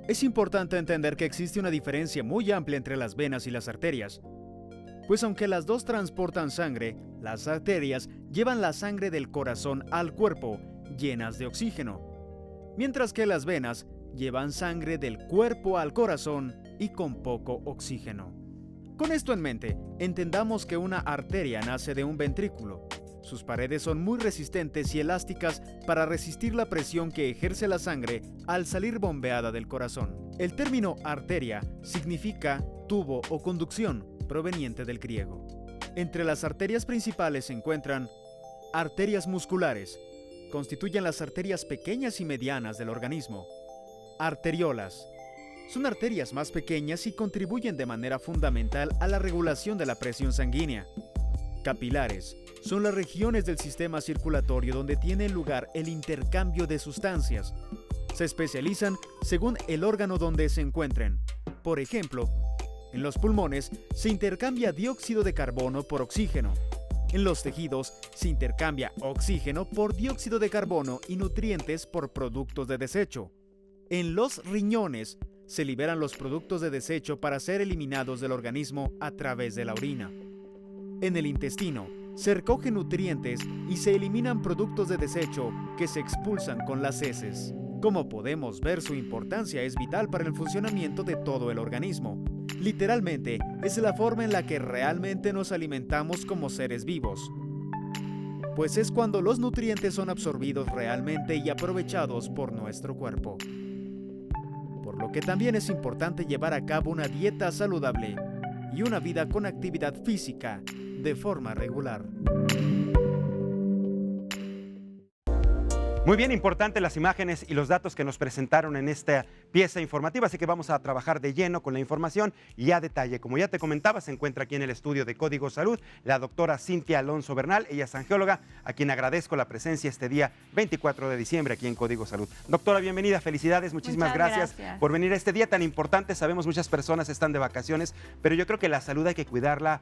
Es importante entender que existe una diferencia muy amplia entre las venas y las arterias, pues aunque las dos transportan sangre, las arterias llevan la sangre del corazón al cuerpo llenas de oxígeno, mientras que las venas llevan sangre del cuerpo al corazón y con poco oxígeno. Con esto en mente, entendamos que una arteria nace de un ventrículo. Sus paredes son muy resistentes y elásticas para resistir la presión que ejerce la sangre al salir bombeada del corazón. El término arteria significa tubo o conducción, proveniente del griego. Entre las arterias principales se encuentran arterias musculares, constituyen las arterias pequeñas y medianas del organismo. Arteriolas, son arterias más pequeñas y contribuyen de manera fundamental a la regulación de la presión sanguínea. Capilares, son las regiones del sistema circulatorio donde tiene lugar el intercambio de sustancias. Se especializan según el órgano donde se encuentren. Por ejemplo, en los pulmones se intercambia dióxido de carbono por oxígeno. En los tejidos se intercambia oxígeno por dióxido de carbono y nutrientes por productos de desecho. En los riñones se liberan los productos de desecho para ser eliminados del organismo a través de la orina. En el intestino se recogen nutrientes y se eliminan productos de desecho que se expulsan con las heces. Como podemos ver, su importancia es vital para el funcionamiento de todo el organismo. Literalmente, es la forma en la que realmente nos alimentamos como seres vivos, pues es cuando los nutrientes son absorbidos realmente y aprovechados por nuestro cuerpo. Por lo que también es importante llevar a cabo una dieta saludable y una vida con actividad física de forma regular. Muy bien, importante las imágenes y los datos que nos presentaron en esta pieza informativa, así que vamos a trabajar de lleno con la información y a detalle. Como ya te comentaba, se encuentra aquí en el estudio de Código Salud la doctora Cintia Alonso Bernal, ella es angióloga, a quien agradezco la presencia este día 24 de diciembre aquí en Código Salud. Doctora, bienvenida, felicidades, muchísimas gracias por venir a este día tan importante. Sabemos muchas personas están de vacaciones, pero yo creo que la salud hay que cuidarla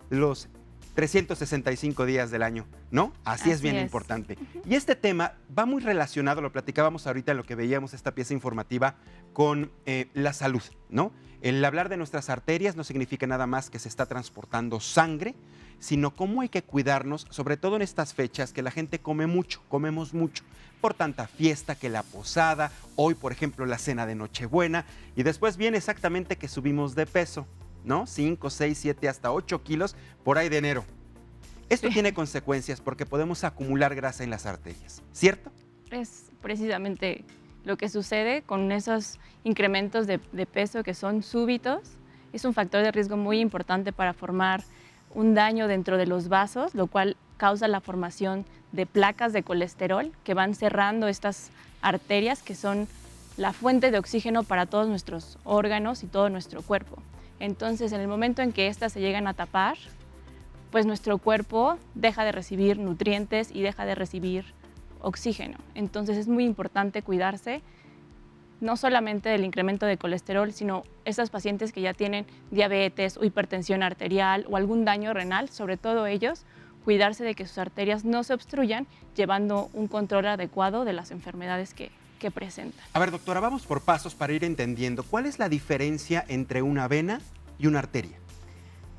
los 365 días del año, ¿no? Así es bien importante. Y este tema va muy relacionado, lo platicábamos ahorita en lo que veíamos esta pieza informativa, con la salud, ¿no? El hablar de nuestras arterias no significa nada más que se está transportando sangre, sino cómo hay que cuidarnos, sobre todo en estas fechas que la gente come mucho, comemos mucho, por tanta fiesta, que la posada, hoy por ejemplo la cena de Nochebuena, y después viene exactamente que subimos de peso, ¿no? 5, 6, 7, hasta 8 kilos por ahí de enero. Esto tiene consecuencias porque podemos acumular grasa en las arterias, ¿cierto? Es precisamente lo que sucede con esos incrementos de peso que son súbitos. Es un factor de riesgo muy importante para formar un daño dentro de los vasos, lo cual causa la formación de placas de colesterol que van cerrando estas arterias que son la fuente de oxígeno para todos nuestros órganos y todo nuestro cuerpo. Entonces, en el momento en que estas se llegan a tapar, pues nuestro cuerpo deja de recibir nutrientes y deja de recibir oxígeno. Entonces, es muy importante cuidarse, no solamente del incremento de colesterol, sino estos pacientes que ya tienen diabetes o hipertensión arterial o algún daño renal, sobre todo ellos, cuidarse de que sus arterias no se obstruyan, llevando un control adecuado de las enfermedades que presentan. A ver, doctora, vamos por pasos para ir entendiendo. ¿Cuál es la diferencia entre una vena y una arteria?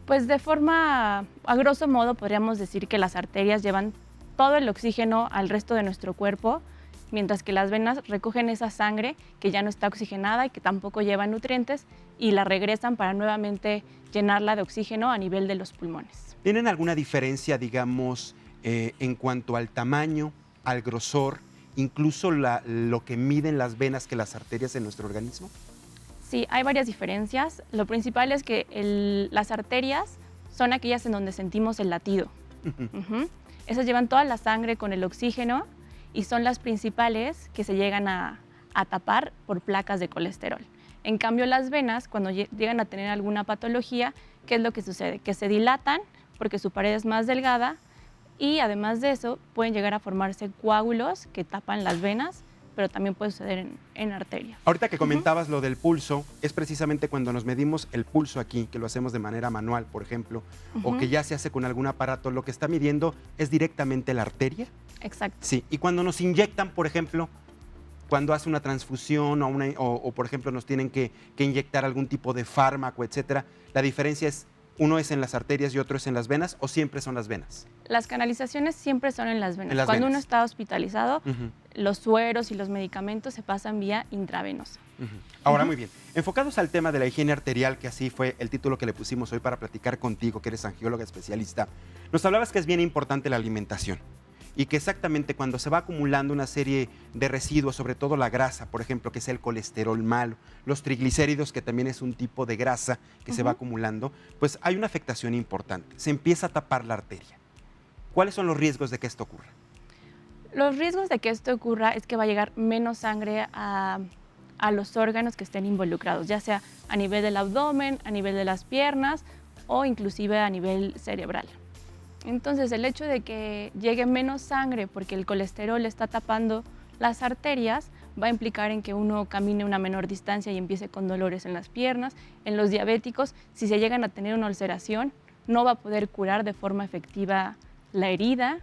Pues de forma, a grosso modo, podríamos decir que las arterias llevan todo el oxígeno al resto de nuestro cuerpo, mientras que las venas recogen esa sangre que ya no está oxigenada y que tampoco lleva nutrientes y la regresan para nuevamente llenarla de oxígeno a nivel de los pulmones. ¿Tienen alguna diferencia, digamos, en cuanto al tamaño, al grosor, incluso lo que miden las venas que las arterias en nuestro organismo? Sí, hay varias diferencias. Lo principal es que las arterias son aquellas en donde sentimos el latido. Esas llevan toda la sangre con el oxígeno y son las principales que se llegan a tapar por placas de colesterol. En cambio, las venas, cuando llegan a tener alguna patología, ¿qué es lo que sucede? Que se dilatan porque su pared es más delgada, y además de eso pueden llegar a formarse coágulos que tapan las venas, pero también puede suceder en arterias. Ahorita que comentabas lo del pulso, es precisamente cuando nos medimos el pulso aquí, que lo hacemos de manera manual, por ejemplo, o que ya se hace con algún aparato, lo que está midiendo es directamente la arteria. Exacto. Sí, y cuando nos inyectan, por ejemplo, cuando hace una transfusión o, por ejemplo, nos tienen que inyectar algún tipo de fármaco, etcétera, la diferencia es, uno es en las arterias y otro es en las venas, ¿o siempre son las venas? Las canalizaciones siempre son en las venas. En las Cuando venas. uno está hospitalizado, Ujú. los sueros y los medicamentos se pasan vía intravenosa. Ahora, muy bien, enfocados al tema de la higiene arterial, que así fue el título que le pusimos hoy para platicar contigo, que eres angióloga especialista, nos hablabas que es bien importante la alimentación y que exactamente cuando se va acumulando una serie de residuos, sobre todo la grasa, por ejemplo, que es el colesterol malo, los triglicéridos, que también es un tipo de grasa que se va acumulando, pues hay una afectación importante, se empieza a tapar la arteria. ¿Cuáles son los riesgos de que esto ocurra? Los riesgos de que esto ocurra es que va a llegar menos sangre a los órganos que estén involucrados, ya sea a nivel del abdomen, a nivel de las piernas o inclusive a nivel cerebral. Entonces, el hecho de que llegue menos sangre porque el colesterol está tapando las arterias va a implicar en que uno camine una menor distancia y empiece con dolores en las piernas. En los diabéticos, si se llegan a tener una ulceración, no va a poder curar de forma efectiva la herida.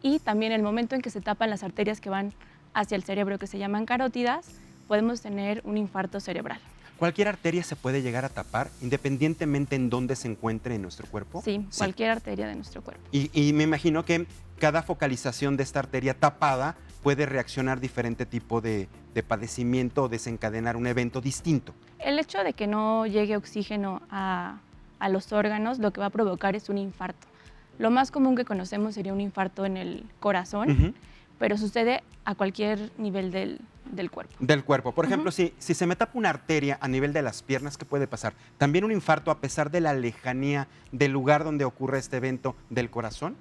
Y también el momento en que se tapan las arterias que van hacia el cerebro, que se llaman carótidas, podemos tener un infarto cerebral. ¿Cualquier arteria se puede llegar a tapar independientemente en dónde se encuentre en nuestro cuerpo? Sí, cualquier arteria de nuestro cuerpo. Y me imagino que cada focalización de esta arteria tapada puede reaccionar diferente tipo de padecimiento o desencadenar un evento distinto. El hecho de que no llegue oxígeno a los órganos lo que va a provocar es un infarto. Lo más común que conocemos sería un infarto en el corazón, pero sucede a cualquier nivel del cuerpo. Del cuerpo. Por ejemplo, si se me tapa una arteria a nivel de las piernas, ¿qué puede pasar? ¿También un infarto a pesar de la lejanía del lugar donde ocurre este evento del corazón?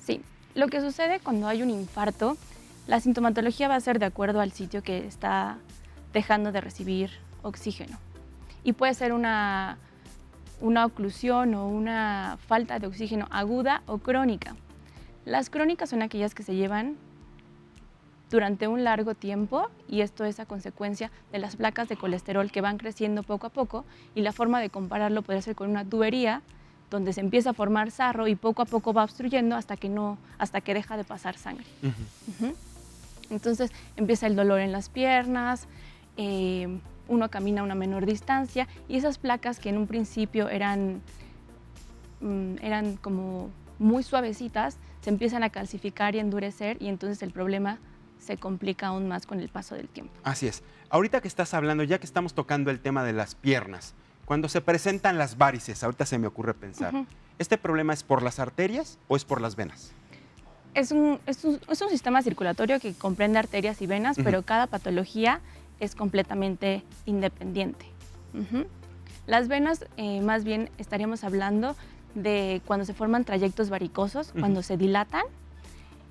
Sí. Lo que sucede cuando hay un infarto, la sintomatología va a ser de acuerdo al sitio que está dejando de recibir oxígeno. Y puede ser una oclusión o una falta de oxígeno aguda o crónica. Las crónicas son aquellas que se llevan durante un largo tiempo y esto es a consecuencia de las placas de colesterol que van creciendo poco a poco, y la forma de compararlo puede ser con una tubería donde se empieza a formar sarro y poco a poco va obstruyendo hasta que deja de pasar sangre. Entonces empieza el dolor en las piernas, uno camina a una menor distancia y esas placas que en un principio eran como muy suavecitas se empiezan a calcificar y endurecer, y entonces el problema se complica aún más con el paso del tiempo. Así es. Ahorita que estás hablando, ya que estamos tocando el tema de las piernas, cuando se presentan las varices, ahorita se me ocurre pensar, ¿este problema es por las arterias o es por las venas? Es un sistema circulatorio que comprende arterias y venas, pero cada patología es completamente independiente. Las venas, más bien estaríamos hablando de cuando se forman trayectos varicosos, cuando se dilatan,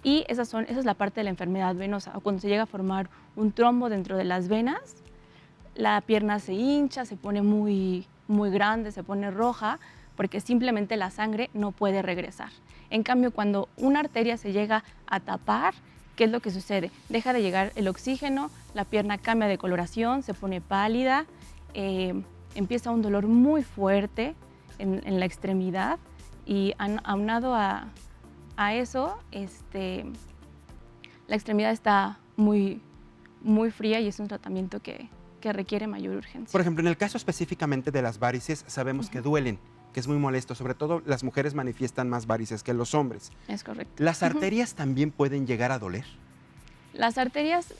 y esa es la parte de la enfermedad venosa. O cuando se llega a formar un trombo dentro de las venas, la pierna se hincha, se pone muy, muy grande, se pone roja, porque simplemente la sangre no puede regresar. En cambio, cuando una arteria se llega a tapar, ¿qué es lo que sucede? Deja de llegar el oxígeno, la pierna cambia de coloración, se pone pálida, empieza un dolor muy fuerte en la extremidad, y aunado a eso, la extremidad está muy, muy fría y es un tratamiento que requiere mayor urgencia. Por ejemplo, en el caso específicamente de las varices, sabemos que duelen, que es muy molesto, sobre todo las mujeres manifiestan más varices que los hombres. Es correcto. ¿Las arterias también pueden llegar a doler? Las arterias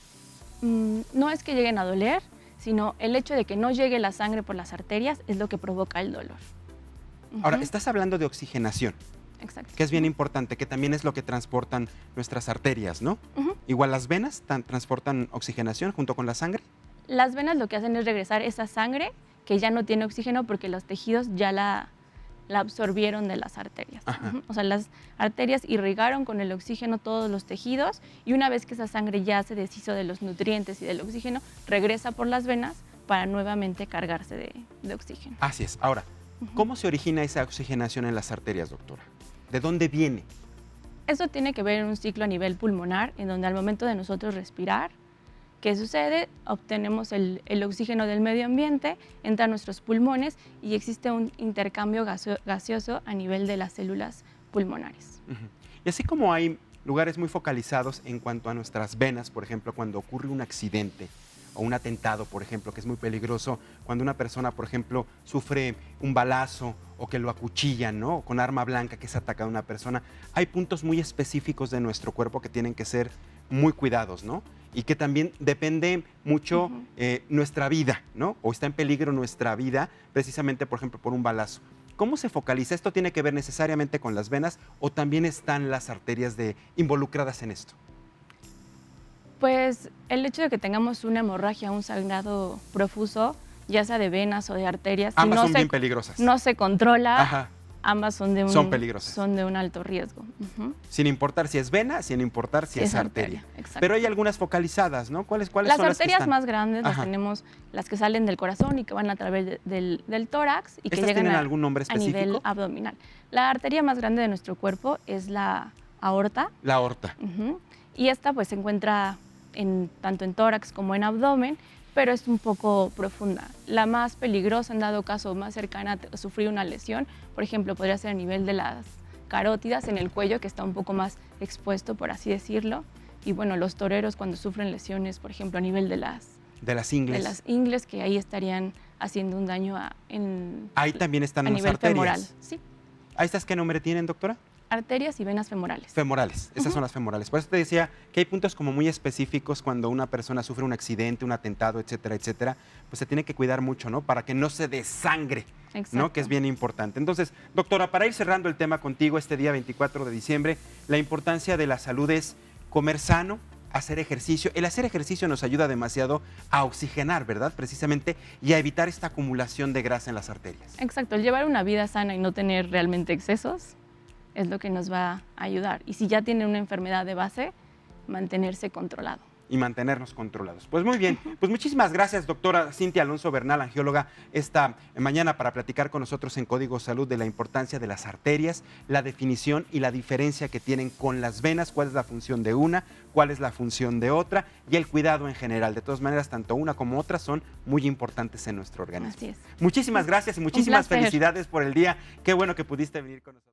no es que lleguen a doler, sino el hecho de que no llegue la sangre por las arterias es lo que provoca el dolor. Ahora, estás hablando de oxigenación. Exacto. Que es bien importante, que también es lo que transportan nuestras arterias, ¿no? Igual las venas transportan oxigenación junto con la sangre. Las venas lo que hacen es regresar esa sangre que ya no tiene oxígeno porque los tejidos ya la absorbieron de las arterias. O sea, las arterias irrigaron con el oxígeno todos los tejidos, y una vez que esa sangre ya se deshizo de los nutrientes y del oxígeno, regresa por las venas para nuevamente cargarse de oxígeno. Así es. Ahora, ¿cómo se origina esa oxigenación en las arterias, doctora? ¿De dónde viene? Eso tiene que ver en un ciclo a nivel pulmonar, en donde al momento de nosotros respirar, ¿qué sucede? Obtenemos el oxígeno del medio ambiente, entra a nuestros pulmones y existe un intercambio gaseoso a nivel de las células pulmonares. Y así como hay lugares muy focalizados en cuanto a nuestras venas, por ejemplo, cuando ocurre un accidente o un atentado, por ejemplo, que es muy peligroso, cuando una persona, por ejemplo, sufre un balazo o que lo acuchillan, ¿no? O con arma blanca que es atacada a una persona. Hay puntos muy específicos de nuestro cuerpo que tienen que ser muy cuidados, ¿no? Y que también depende mucho nuestra vida, ¿no? O está en peligro nuestra vida, precisamente, por ejemplo, por un balazo. ¿Cómo se focaliza? ¿Esto tiene que ver necesariamente con las venas o también están las arterias involucradas en esto? Pues el hecho de que tengamos una hemorragia, un sangrado profuso, ya sea de venas o de arterias, Ambas si son bien peligrosas. no se controla, Ajá. ambas son Peligrosas. son de un alto riesgo. Sin importar si es vena, sin importar si es arteria. Exacto. Pero hay algunas focalizadas, ¿no? ¿Cuáles Las son las que arterias están? más grandes las Ajá. tenemos, las que salen del corazón y que van a través del tórax y que ¿Estas llegan tienen algún nombre a nivel específico? abdominal. La arteria más grande de nuestro cuerpo es la aorta. La aorta. Y esta pues se encuentra tanto en tórax como en abdomen, pero es un poco profunda. La más peligrosa, en dado caso, más cercana a sufrir una lesión, por ejemplo, podría ser a nivel de las carótidas en el cuello, que está un poco más expuesto, por así decirlo. Y bueno, los toreros cuando sufren lesiones, por ejemplo, a nivel de las ingles, que ahí estarían haciendo un daño Ahí también están a las nivel arterias. femoral. Sí, ¿A estas qué nombre tienen, doctora? arterias y venas femorales. Femorales, esas son las femorales. Por eso te decía que hay puntos como muy específicos cuando una persona sufre un accidente, un atentado, etcétera, etcétera, pues se tiene que cuidar mucho, ¿no? Para que no se desangre, ¿no? Que es bien importante. Entonces, doctora, para ir cerrando el tema contigo este día 24 de diciembre, la importancia de la salud es comer sano, hacer ejercicio. El hacer ejercicio nos ayuda demasiado a oxigenar, ¿verdad? Precisamente, y a evitar esta acumulación de grasa en las arterias. Exacto, el llevar una vida sana y no tener realmente excesos es lo que nos va a ayudar. Y si ya tiene una enfermedad de base, mantenerse controlado. Y mantenernos controlados. Pues muy bien, pues muchísimas gracias, doctora Cintia Alonso Bernal, angióloga, esta mañana para platicar con nosotros en Código Salud de la importancia de las arterias, la definición y la diferencia que tienen con las venas, cuál es la función de una, cuál es la función de otra y el cuidado en general. De todas maneras, tanto una como otra son muy importantes en nuestro organismo. Así es. Muchísimas gracias y muchísimas felicidades por el día. Qué bueno que pudiste venir con nosotros.